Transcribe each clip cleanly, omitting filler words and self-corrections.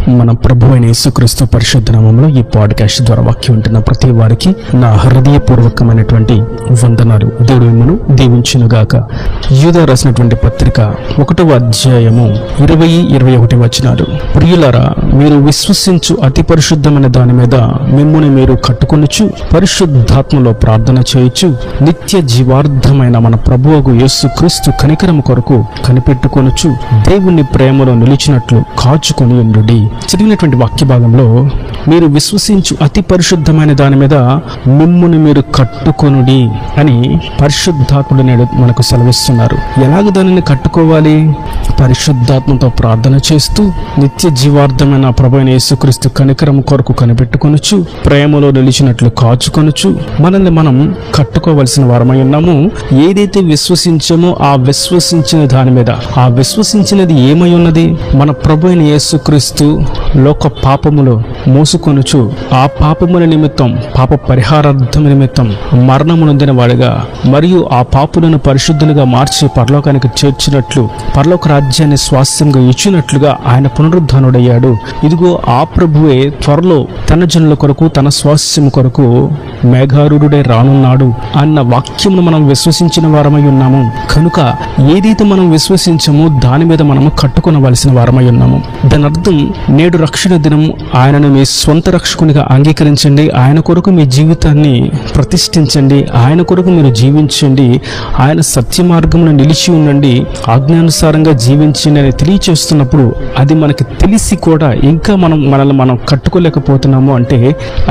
మన ప్రభు అయిన యేసుక్రీస్తు పరిశుద్ధ నామములో ఈ పాడ్కాస్ట్ ద్వారా వాక్యం వింటున్న ప్రతి వారికి నా హృదయపూర్వకమైనటువంటి వందనాలు. దేవుడు మిమ్మను దీవించునుగాక. యూదా రాసినటువంటి పత్రిక 1వ అధ్యాయము 20-21 వచనాలు. ప్రియులారా, మీరు విశ్వసించు అతి పరిశుద్ధమైన దాని మీద మిమ్ముని మీరు కట్టుకొనుచు పరిశుద్ధాత్మలో ప్రార్థన చేయొచ్చు నిత్య జీవార్థమైన మన ప్రభువగు యేసుక్రీస్తు కనికరము కొరకు కనిపెట్టుకొనుచు దేవుని ప్రేమలో నిలిచినట్లు కాచుకొని ఉండుడి. చదివినటువంటి వాక్య భాగంలో మీరు విశ్వసించు అతి పరిశుద్ధమైన దాని మీద మిమ్ముని మీరు కట్టుకొనుడి అని పరిశుద్ధాత్ముడు నేడు మనకు సెలవిస్తున్నారు. ఎలాగ దానిని కట్టుకోవాలి? పరిశుద్ధాత్మతో ప్రార్థన చేస్తూ నిత్య జీవార్థమైన ప్రభువైన యేసుక్రీస్తు కనికరము కొరకు కనిపెట్టుకొనుచు ప్రేమలో నిలిచినట్లు కాచుకొనుచు మనల్ని మనం కట్టుకోవలసిన వారమై ఉన్నాము. ఏదైతే విశ్వసించామో ఆ విశ్వసించిన దాని మీద, ఆ విశ్వసించినది ఏమై ఉన్నది? మన ప్రభువైన యేసుక్రీస్తు లోక పాపములు మోసుకొనుచు ఆ పాపముల నిమిత్తం, పాప పరిహారార్థం నిమిత్తం మరణము నొందిన వాడిగా మరియు ఆ పాపులను పరిశుద్ధులుగా మార్చి పరలోకానికి చేర్చినట్లు, పరలోక రాజ్యాన్ని స్వాస్థ్యంగా ఇచ్చినట్లుగా ఆయన పునరుద్ధానుడయ్యాడు. ఇదిగో ఆ ప్రభువే త్వరలో తన జనుల కొరకు, తన స్వాస్థ్యం కొరకు మేఘారూఢుడే రానున్నాడు అన్న వాక్యమును మనం విశ్వసించిన వారమై ఉన్నాము. కనుక ఏదైతే మనం విశ్వసించామో దాని మీద మనము కట్టుకొనవలసిన వారమై ఉన్నాము. దాని అర్థం, నేడు రక్షణ దినం ఆయనను మీ స్వంత రక్షకునిగా అంగీకరించండి, ఆయన కొరకు మీ జీవితాన్ని ప్రతిష్ఠించండి, ఆయన కొరకు మీరు జీవించండి, ఆయన సత్య మార్గమును నిలిచి ఉండండి, ఆజ్ఞానుసారంగా జీవించండి అని తెలియచేస్తున్నప్పుడు అది మనకి తెలిసి కూడా ఇంకా మనల్ని మనం కట్టుకోలేకపోతున్నాము అంటే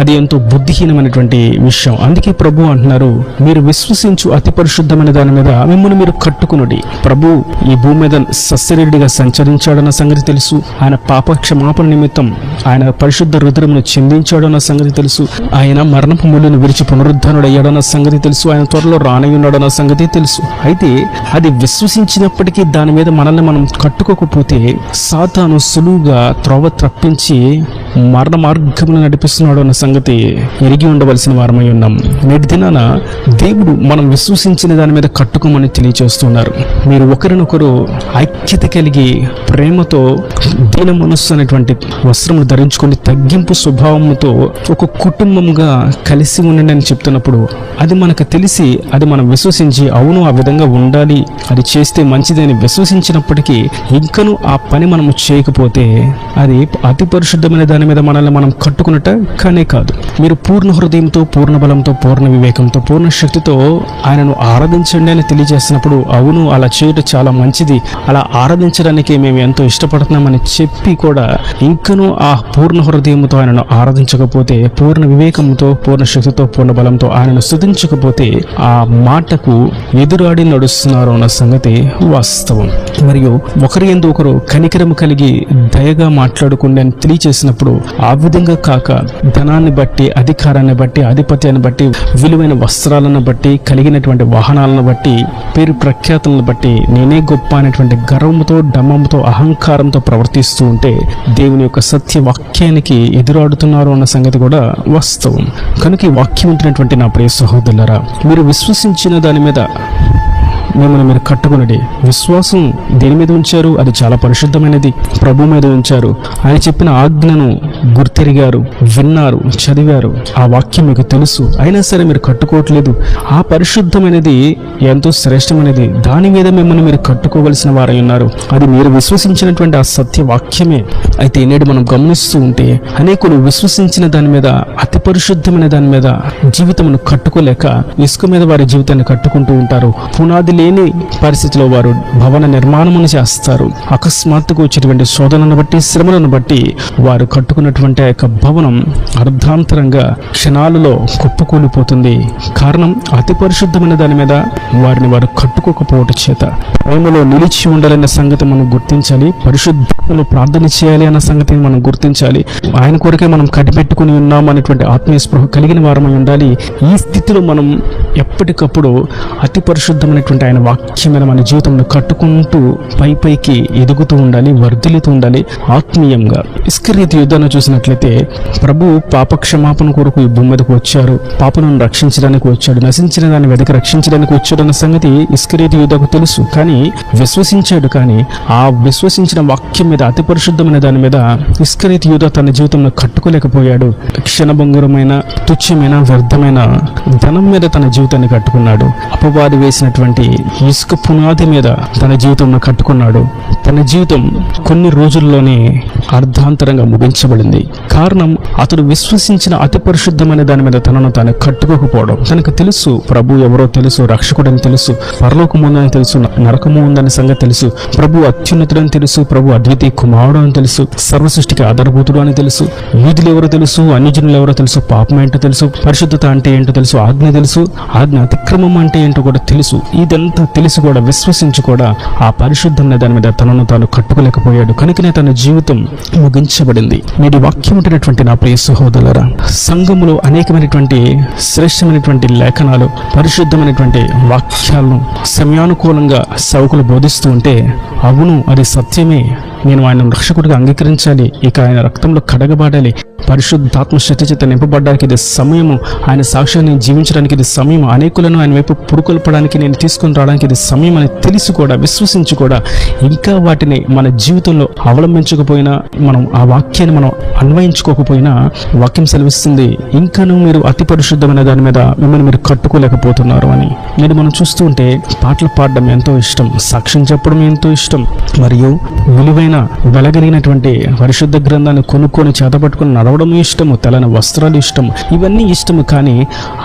అది ఎంతో బుద్ధిహీనమైనటువంటి విషయం. అందుకే ప్రభు అంటున్నారు, మీరు విశ్వసించు అతి పరిశుద్ధమైన దాని మీద మిమ్మల్ని మీరు కట్టుకునుడి. ప్రభు ఈ భూమి మీద సస్యరెడ్డిగా సంచరించాడన్న సంగతి తెలుసు. ఆయన పాప క్షమాపణ నిమిత్తం ఆయన పరిశుద్ధ రుద్రమును చిందించాడన్న సంగతి తెలుసు. ఆయన మరణపు ముళ్ళను విరిచి పునరుద్ధానుడయ్యాడన్న సంగతి తెలుసు. ఆయన త్వరలో రానయ్యున్నాడన్న సంగతి తెలుసు. అయితే అది విశ్వసించినప్పటికీ దాని మీద మనల్ని మనం కట్టుకోకపోతే సాతాను సులువుగా త్రోవ త్రప్పించి మరణ మార్గమును నడిపిస్తున్నాడు అన్న సంగతి ఎరిగి ఉండవలసిన వారమై ఉన్నాం. నేటి దినాన దేవుడు మనం విశ్వసించిన దాని మీద కట్టుకోమని తెలియచేస్తున్నారు. మీరు ఒకరినొకరు ఐక్యత కలిగి ప్రేమతో దీన మనస్సు అనేటువంటి వస్త్రములు ధరించుకొని తగ్గింపు స్వభావంతో ఒక కుటుంబంగా కలిసి ఉండండి అని చెప్తున్నప్పుడు అది మనకు తెలిసి, అది మనం విశ్వసించి అవును ఆ విధంగా ఉండాలి, అది చేస్తే మంచిదని విశ్వసించినప్పటికీ ఇంకను ఆ పని మనము చేయకపోతే అది అతి పరిశుద్ధమైన దాని మీద మనల్ని మనం కట్టుకున్నట్ట కానే కాదు. మీరు పూర్ణ హృదయంతో, పూర్ణ బలంతో, పూర్ణ వివేకంతో, పూర్ణ శక్తితో ఆయనను ఆరాధించండి అని తెలియజేసినప్పుడు అవును అలా చేయడం చాలా మంచిది, అలా ఆరాధించడానికి మేము ఎంతో ఇష్టపడుతున్నామని చెప్పి కూడా ఇంకనూ ఆ పూర్ణ హృదయంతో ఆయనను ఆరాధించకపోతే, పూర్ణ వివేకంతో, పూర్ణ శక్తితో, పూర్ణ బలంతో ఆయనను స్తుతించకపోతే ఆ మాటకు ఎదురాడి నడుస్తున్నారు అన్న సంగతి వాస్తవం. మరియు ఒకరి యందు ఒకరు కనికరము కలిగి దయగా మాట్లాడుకుండి అని తెలియచేసినప్పుడు ఆ విధంగా కాక ధనాన్ని బట్టి, అధికారాన్ని బట్టి, ఆధిపత్యాన్ని బట్టి, విలువైన వస్త్రాలను బట్టి, కలిగినటువంటి వాహనాలను బట్టి, పేరు ప్రఖ్యాతులను బట్టి నేనే గొప్ప అనేటువంటి గర్వంతో, డమ్మంతో, అహంకారంతో ప్రవర్తిస్తూ ఉంటే దేవుని యొక్క సత్య వాక్యానికి ఎదురాడుతున్నారు అన్న సంగతి కూడా వాస్తవం. కనుక ఈ వాక్యం ఉంటున్నటువంటి నా ప్రియ సహోదరులారా, మీరు విశ్వసించిన దాని మీద మిమ్మల్ని మీరు కట్టుకునడి. విశ్వాసం దేని మీద ఉంచారు? అది చాలా పరిశుద్ధమైనది. ప్రభు మీద ఉంచారు. ఆయన చెప్పిన ఆజ్ఞను గుర్తెరిగారు, విన్నారు, చదివారు. ఆ వాక్యం మీకు తెలుసు. అయినా సరే మీరు కట్టుకోవట్లేదు. ఆ పరిశుద్ధమైనది ఎంతో శ్రేష్టమైనది. దాని మీద మిమ్మల్ని మీరు కట్టుకోవలసిన వారై ఉన్నారు. అది మీరు విశ్వసించినటువంటి ఆ సత్య వాక్యమే. అయితే నేడు మనం గమనిస్తూ ఉంటే అనేకులు విశ్వసించిన దాని మీద, అతి పరిశుద్ధమైన దాని మీద జీవితమును కట్టుకోలేక ఇసుక మీద వారి జీవితాన్ని కట్టుకుంటూ ఉంటారు. పునాది లేని పరిస్థితిలో వారు భవన నిర్మాణమును చేస్తారు. అకస్మాత్తుగా వచ్చేటువంటి శోధనను బట్టి, శ్రమలను బట్టి వారు కట్టుకున్నటువంటి ఆ యొక్క భవనం అర్ధాంతరంగా క్షణాలలో కుప్పకూలిపోతుంది. కారణం అతి పరిశుద్ధమైన దాని మీద వారిని వారు కట్టుకోకపోవటం చేత. ప్రేమలో నిలిచి ఉండాలన్న సంగతి మనం గుర్తించాలి. పరిశుద్ధతలో ప్రార్థన చేయాలి అన్న సంగతిని మనం గుర్తించాలి. ఆయన కొరకే మనం కట్టిపెట్టుకుని ఉన్నాం అనేటువంటి ఆత్మీయ స్పృహ కలిగిన వారమై ఉండాలి. ఈ స్థితిలో మనం ఎప్పటికప్పుడు అతి పరిశుద్ధమైనటువంటి ఆయన వాక్యం మీద మన జీవితంలో కట్టుకుంటూ పైకి ఎదుగుతూ ఉండాలి, వర్ధిల్లుతూ ఉండాలి ఆత్మీయంగా. ఇస్కరియోతు యూదాను చూసినట్లయితే ప్రభు పాపక్షమాపణ కొరకు ఈ భూమి మీదకు వచ్చారు, పాపను రక్షించడానికి వచ్చాడు, నశించిన దాన్ని వెదకి రక్షించడానికి వచ్చాడు అన్న సంగతి ఇస్కరియోతు యూదాకు తెలుసు. కానీ విశ్వసించాడు. కానీ ఆ విశ్వసించిన వాక్యం మీద, అతి పరిశుద్ధమైన దాని మీద ఇస్కరియోతు యూదా తన జీవితంలో కట్టుకోలేకపోయాడు. క్షణభంగురమైన, తుచ్చమైన, వ్యర్థమైన ధనం మీద తన జీవితాన్ని కట్టుకున్నాడు. అపవాది వేసినటువంటి ఇసుక పునాది మీద తన జీవితంలో కట్టుకున్నాడు. తన జీవితం కొన్ని రోజుల్లోనే అర్ధాంతరంగా ముగించబడింది. కారణం, అతడు విశ్వసించిన అతి పరిశుద్ధమైన దాని మీద తనను తాను కట్టుకోకపోవడం. తనకు తెలుసు ప్రభు ఎవరో తెలుసు, రక్షకుడని తెలుసు, పరలోకము ఉందని తెలుసు, నరకము ఉందని సంగతి తెలుసు, ప్రభు అత్యున్నతుడని తెలుసు, ప్రభు అద్వితీయ కుమారుడు అని తెలుసు, సర్వసృష్టికి ఆధారభూతుడు అని తెలుసు, యూదులు ఎవరో తెలుసు, అన్యజనులు ఎవరో తెలుసు, పాపం ఏంటో తెలుసు, పరిశుద్ధత అంటే ఏంటో తెలుసు, ఆజ్ఞ తెలుసు, ఆజ్ఞ అతిక్రమం అంటే ఏంటో కూడా తెలుసు. ఇదంతా తెలిసి కూడా విశ్వసించి కూడా ఆ పరిశుద్ధమైన దాని మీద తనను తాను కట్టుకోలేకపోయాడు. కనుకనే తన జీవితం ముగించబడింది. నేటి వాక్యం ఉంటున్నటువంటి నా ప్రియ సహోదరులారా, సంఘములో అనేకమైనటువంటి శ్రేష్టమైనటువంటి లేఖనాలు, పరిశుద్ధమైనటువంటి వాక్యాలను సమయానుకూలంగా సేవకులు బోధిస్తూ ఉంటే, అవును అది సత్యమే, నేను ఆయన రక్షకుడిగా అంగీకరించాలి, ఇక ఆయన రక్తంలో కడగబడాలి, పరిశుద్ధాత్మ శక్తి చేత నింపబడడానికి ఇది సమయము, ఆయన సాక్ష్యాన్ని జీవించడానికి ఇది సమయం, అనేకులను ఆయన వైపు పురుకొల్పడానికి నేను తీసుకొని రావడానికి ఇది సమయం అని తెలిసి కూడా, విశ్వసించి కూడా ఇంకా వాటిని మన జీవితంలో అవలంబించకపోయినా, మనం ఆ వాక్యాన్ని మనం అన్వయించుకోకపోయినా, వాక్యం సెలవిస్తుంది ఇంకాను మీరు అతి పరిశుద్ధమైన దాని మీద మిమ్మల్ని మీరు కట్టుకోలేకపోతున్నారు అని. నేను మనం చూస్తూ ఉంటే పాటలు పాడడం ఎంతో ఇష్టం, సాక్ష్యం చెప్పడం ఎంతో ఇష్టం, మరియు విలువైన వెలగలిగినటువంటి పరిశుద్ధ గ్రంథాన్ని కొనుక్కొని చేతపట్టుకుని నడవడం ఇష్టము, తెల్లని వస్త్రాలు ఇష్టము, ఇవన్నీ ఇష్టము. కానీ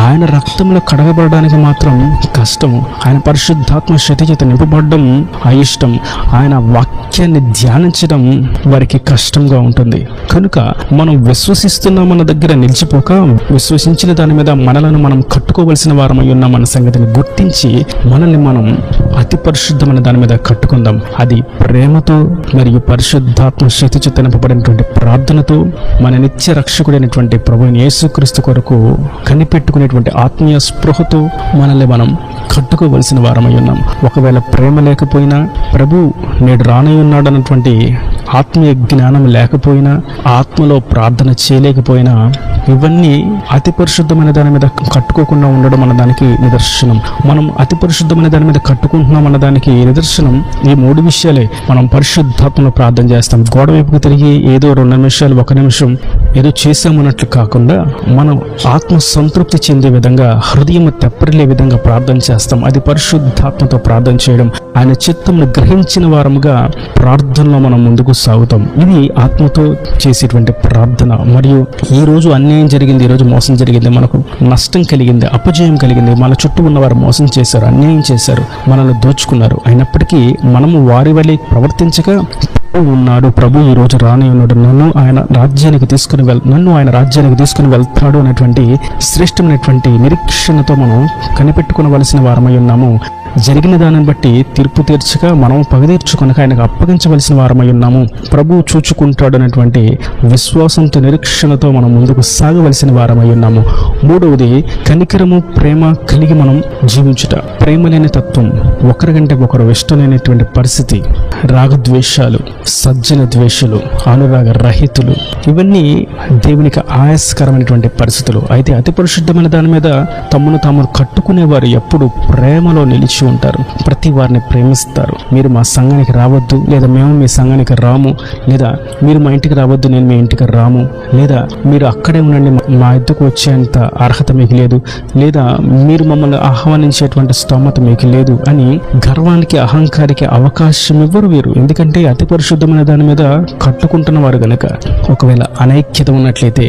ఆయన రక్తంలో కడగబడడానికి మాత్రం కష్టము. ఆయన పరిశుద్ధాత్మ శక్తి చేత నింపబడడం అయిష్టం. ఆయన వాక్యాన్ని ధ్యానించడం వారికి కష్టంగా ఉంటుంది. కనుక మనం విశ్వసిస్తున్నామన్న దగ్గర నిలిచిపోక, విశ్వసించిన దాని మీద మనలను మనం కట్టుకోవలసిన వారమై ఉన్నామన్న సంగతిని గుర్తించి మనల్ని మనం అతి పరిశుద్ధమైన దాని మీద కట్టుకుందాం. అది ప్రేమతో మరియు పరిశుద్ధాత్మ శక్తి చేత నింపబడినటువంటి ప్రార్థనతో, మన నిత్య రక్షకుడైనటువంటి ప్రభువైన యేసుక్రీస్తు కొరకు కనిపెట్టుకునేటువంటి ఆత్మీయ స్పృహతో మనల్ని మనం కట్టుకోవలసిన వారమై ఉన్నాం. ఒకవేళ ప్రేమ లేకపోయినా, ప్రభు నేడు రానై ఉన్నాడు అన్నటువంటి ఆత్మీయ జ్ఞానం లేకపోయినా, ఆత్మలో ప్రార్థన చేయలేకపోయినా, ఇవన్నీ అతి పరిశుద్ధమైన దాని మీద కట్టుకోకుండా ఉండడం అన్న దానికి నిదర్శనం. మనం అతి పరిశుద్ధమైన దాని మీద కట్టుకుంటున్నాం అన్న దానికి నిదర్శనం ఈ 3 విషయాలే. మనం పరిశుద్ధాత్మలో ప్రార్థన చేస్తాం, గోడ వైపుకు తిరిగి ఏదో 2 నిమిషాలు 1 నిమిషం ఏదో చేసామన్నట్లు కాకుండా, మనం ఆత్మ సంతృప్తి చెందే విధంగా, హృదయం తెప్పరిలే విధంగా ప్రార్థన చేస్తాం. అది పరిశుద్ధాత్మతో ప్రార్థన చేయడం. ఆయన చిత్తంను గ్రహించిన వారముగా ప్రార్థనలో మనం ముందుకు సాగుతాం. ఇది ఆత్మతో చేసేటువంటి ప్రార్థన. మరియు ఈ రోజు అన్యాయం జరిగింది, ఈ రోజు మోసం జరిగింది, మనకు నష్టం కలిగింది, అపజయం కలిగింది, మన చుట్టూ ఉన్నవారు మోసం చేశారు, అన్యాయం చేశారు, మనల్ని దోచుకున్నారు. అయినప్పటికీ మనము వారి వలె ప్రవర్తించక, ఉన్నాడు ప్రభు ఈ రోజు రానే ఉన్నాడు, నన్ను ఆయన రాజ్యానికి తీసుకుని వెళ్తాడు అనేటువంటి శ్రేష్టమైనటువంటి నిరీక్షణతో మనం కనిపెట్టుకునవలసిన వారమై ఉన్నాము. జరిగిన దానిని బట్టి తీర్పు తీర్చక, మనం పగదీర్చుకొనక ఆయనకు అప్పగించవలసిన వారమై ఉన్నాము. ప్రభు చూచుకుంటాడు అనేటువంటి విశ్వాసంతో, నిరీక్షణతో మనం ముందుకు సాగవలసిన వారమై ఉన్నాము. 3వది, కనికరము, ప్రేమ కలిగి మనం జీవించుట. ప్రేమ లేని తత్వం, ఒకరికంటే ఒకరు ఇష్టం లేనటువంటి పరిస్థితి, రాగద్వేషాలు, సజ్జన ద్వేషులు, అనురాగ రహితులు, ఇవన్నీ దేవునికి ఆయాస్కరమైనటువంటి పరిస్థితులు. అయితే అతి పరిశుద్ధమైన దాని మీద తమను తాము కట్టుకునేవారు ఎప్పుడు ప్రేమలో నిలిచి ఉంటారు. ప్రతి వారిని ప్రేమిస్తారు. మీరు మా సంఘానికి రావద్దు, లేదా మేము మీ సంఘానికి రాము, లేదా మీరు మా ఇంటికి రావద్దు, నేను మీ ఇంటికి రాము, లేదా మీరు అక్కడే ఉండండి, మా ఇద్దరికి వచ్చేంత అర్హత మీకు లేదు, లేదా మీరు మమ్మల్ని ఆహ్వానించేటువంటి స్తోమత మీకు లేదు అని గర్వానికి, అహంకారికి అవకాశం ఇవ్వరు వీరు. ఎందుకంటే అతి పరిశుద్ధమైన దాని మీద కట్టుకుంటున్న వారు గనక. ఒకవేళ అనైక్యత ఉన్నట్లయితే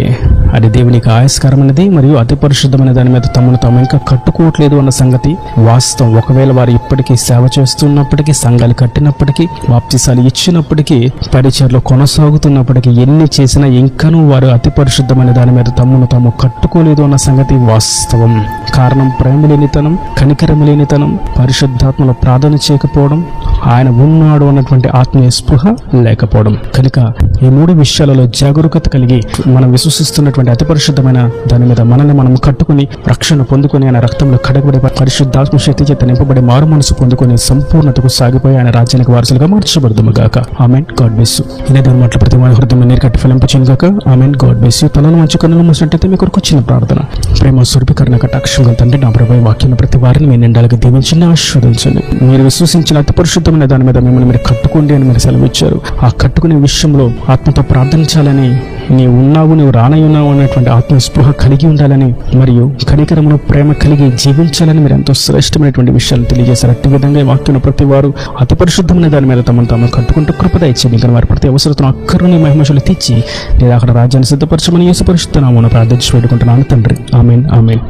అది దేవునికి ఆయాస్కరమైనది. మరియు అతి పరిశుద్ధమైన దాని మీద తమను తాము ఇంకా కట్టుకోవట్లేదు అన్న సంగతి వాస్తవం. ఒకవేళ వారు ఇప్పటికీ సేవ చేస్తున్నప్పటికీ, సంఘాలు కట్టినప్పటికీ, బాప్తిసాలు ఇచ్చినప్పటికీ, పరిచర్లు కొనసాగుతున్నప్పటికీ, ఎన్ని చేసినా ఇంకనూ వారు అతి పరిశుద్ధమైన దాని మీద తమను తాము కట్టుకోలేదు అన్న సంగతి వాస్తవం. కారణం ప్రేమ లేనితనం, కనికరం లేనితనం, పరిశుద్ధాత్మలో ప్రార్థన చేయకపోవడం, ఆయన ఉన్నాడు అన్నటువంటి ఆత్మీయ స్పృహ లేకపోవడం. కనుక ఈ 3 విషయాలలో జాగరూకత కలిగి మనం విశ్వసిస్తున్నటువంటి అతి పరిశుద్ధమైన దాని మీద మనల్ని మనం కట్టుకుని రక్షణ పొందుకొని ఆయన రక్తంలో కడగబడి పరిశుద్ధాత్మ శక్తి చేత నింపబడి మారు మనసు పొందుకొని సంపూర్ణతకు సాగిపోయి ఆయన రాజ్యానికి వారసులుగా మార్చబడదుము గాక. ఆమెన్. God bless you. ఇదే మాటలు ప్రతి వారి హృదయంలో నీరు కట్టి ఫలింపచేయును గాక. ఆమెన్. God bless you. తలలో మంచి కన్నులు మూసినట్టయితే మీ కొరకు వచ్చిన ప్రార్థన. ప్రేమ స్వరూపీకరణ కటాక్షంగా తండ్రి, నా ప్రభు వాక్యం ప్రతి వారిని మీ నిండాలుగా దీవించి ఆశీర్వదించండి. మీరు విశ్వసించిన అతి పరిశుద్ధమైన దాని మీద మిమ్మల్ని మీరు కట్టుకోండి అని మీరు సెలవిచ్చారు. ఆ కట్టుకునే విషయంలో ఆత్మతో ప్రార్థించాలని, నీవు ఉన్నావు, నువ్వు రానయ్యున్నావు అనేటువంటి ఆత్మస్పృహ కలిగి ఉండాలని, మరియు కనికరమును ప్రేమ కలిగి జీవించాలని మీరు ఎంతో శ్రేష్టమైనటువంటి విషయాలు తెలియజేశారు. అట్టి విధంగా వాక్యం ప్రతి వారు అతి పరిశుద్ధమైన దాని మీద తమను తాము కట్టుకుంటూ కృపద ఇచ్చింది. ఇంకా వారి ప్రతి అవసరతను అక్కరుని మహిమశులు తెచ్చి నేను అక్కడ రాజ్యాన్ని సిద్ధపరచమని యేసు పరిశుద్ధ నామమున ప్రార్థించి వేడుకుంటున్నాను తండ్రి. ఆమెన్. ఆమెన్.